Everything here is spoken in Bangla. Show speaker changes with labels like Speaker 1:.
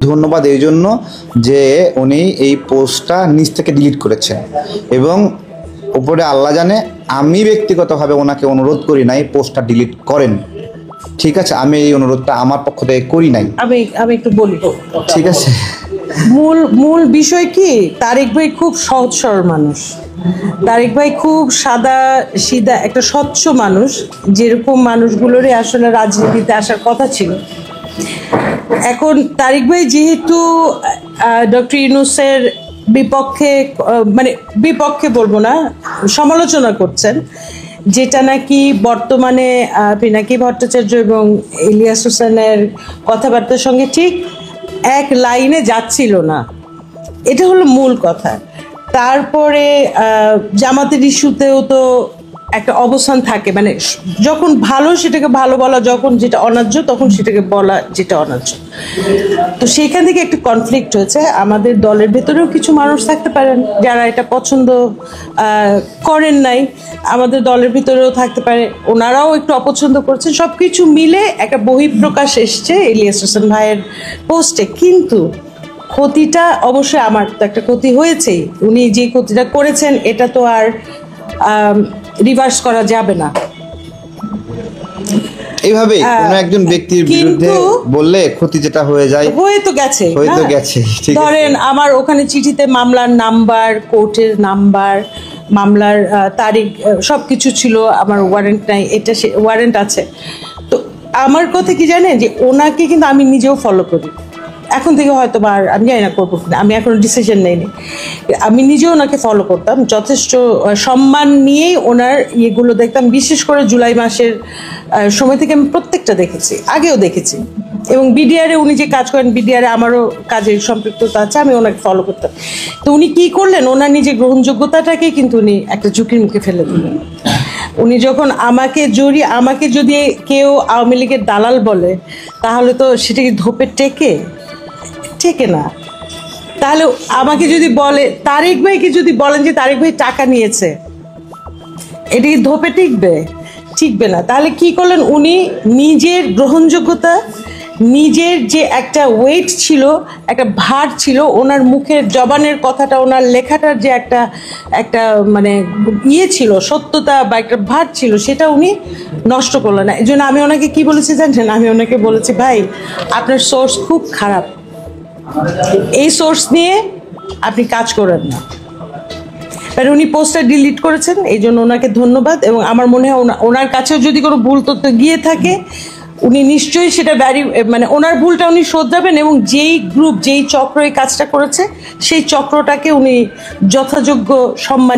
Speaker 1: ধন্যবাদ এই জন্য যে উনি এই পোস্টটা নিজ থেকে ডিলিট করেছেন এবং উপরে আল্লাহ জানে আমি ব্যক্তিগতভাবে ওনাকে অনুরোধ করি নাই পোস্টটা ডিলিট করেন, ঠিক আছে? আমি এই অনুরোধটা আমার পক্ষ থেকে করি নাই।
Speaker 2: আমি একটু বলি,
Speaker 1: ঠিক আছে?
Speaker 2: মূল বিষয় কি, তারেক ভাই খুব সহজ সরল মানুষ, তারেক ভাই খুব সাদা সিধা একটা স্বচ্ছ মানুষ, যেরকম মানুষগুলোরই আসলে রাজনীতিতে আসার কথা ছিল। এখন তারেক ভাই যেহেতু ডক্টর ইউনূসের বিপক্ষে, মানে বিপক্ষে বলবো না, সমালোচনা করছেন, যেটা নাকি বর্তমানে পিনাকি ভট্টাচার্য এবং ইলিয়াস হোসেনের কথাবার্তার সঙ্গে ঠিক এক লাইনে যাচ্ছিল না, এটা হলো মূল কথা। তারপরে জামাতের ইস্যুতেও তো একটা অবস্থান থাকে, মানে যখন ভালো সেটাকে ভালো বলা, যখন যেটা অন্যায্য তখন সেটাকে বলা যেটা অন্যায্য। তো সেইখান থেকে একটা কনফ্লিক্ট হয়েছে। আমাদের দলের ভেতরেও কিছু মানুষ থাকতে পারেন যারা এটা পছন্দ করেন নাই, আমাদের দলের ভিতরেও থাকতে পারে ওনারাও একটু অপছন্দ করছেন, সব কিছু মিলে একটা বহিঃপ্রকাশ এসছে ইলিয়াস হোসেন ভাইয়ের পোস্টে। কিন্তু ক্ষতিটা অবশ্যই আমার তো একটা ক্ষতি হয়েছেই, উনি যে ক্ষতিটা করেছেন এটা তো আর রিভার্স করা যাবে না।
Speaker 1: এইভাবে কোনো একজন ব্যক্তির বিরুদ্ধে বললে ক্ষতি যেটা হয়ে যায়, হয়ে তো গেছে।
Speaker 2: ধরেন আমার ওখানে চিঠিতে মামলার নাম্বার, কোর্টের নাম্বার, মামলার তারিখ সবকিছু ছিল, আমার ওয়ারেন্ট নাই, এটা ওয়ারেন্ট আছে। তো আমার কথা কি জানেন, যে ওনাকে কিন্তু আমি নিজেও ফলো করি, এখন থেকে হয়তো বা আমি জানি না করবো কিনা, আমি এখনো ডিসিশন নেইনি। আমি নিজেও ওনাকে ফলো করতাম, যথেষ্ট সম্মান নিয়েই ওনার ইয়েগুলো দেখতাম, বিশেষ করে জুলাই মাসের সময় থেকে আমি প্রত্যেকটা দেখেছি, আগেও দেখেছি। এবং বিডিআরে উনি যে কাজ করেন, বিডিআরে আমারও কাজের সম্পৃক্ততা আছে, আমি ওনাকে ফলো করতাম। তো উনি কী করলেন, ওনার নিজের গ্রহণযোগ্যতাটাকেই কিন্তু উনি একটা ঝুঁকির মুখে ফেলে দিলেন। উনি যখন আমাকে যদি কেউ আওয়ামী লীগের দালাল বলে, তাহলে তো সেটা কি ধোপে টেকে না। তাহলে আমাকে যদি বলে, তারেক ভাইকে যদি বলেন যে তারেক ভাই টাকা নিয়েছে, এটা কি ধোপে টিকবে না। তাহলে কি করলেন, উনি নিজের গ্রহণযোগ্যতা, নিজের যে একটা ওয়েট ছিল, একটা ভার ছিল, ওনার মুখের জবানের কথাটা, ওনার লেখাটার যে একটা মানে ইয়ে ছিল, সত্যতা বা একটা ভার ছিল, সেটা উনি নষ্ট করলেন না। এই জন্য আমি ওনাকে কি বলেছি জানেন, আমি ওনাকে বলেছি, ভাই আপনার সোর্স খুব খারাপ, এই সোর্স নিয়ে আপনি কাজ করেন না। আর উনি পোস্টটা ডিলিট করেছেন, এই জন্য ওনাকে ধন্যবাদ। এবং আমার মনে হয় ওনার কাছেও যদি কোনো ভুল তথ্য গিয়ে থাকে, উনি নিশ্চয়ই সেটা মানে ওনার ভুলটা উনি শোধরাবেন, এবং যেই গ্রুপ, যেই চক্র এই কাজটা করেছে, সেই চক্রটাকে উনি যথাযোগ্য সম্মান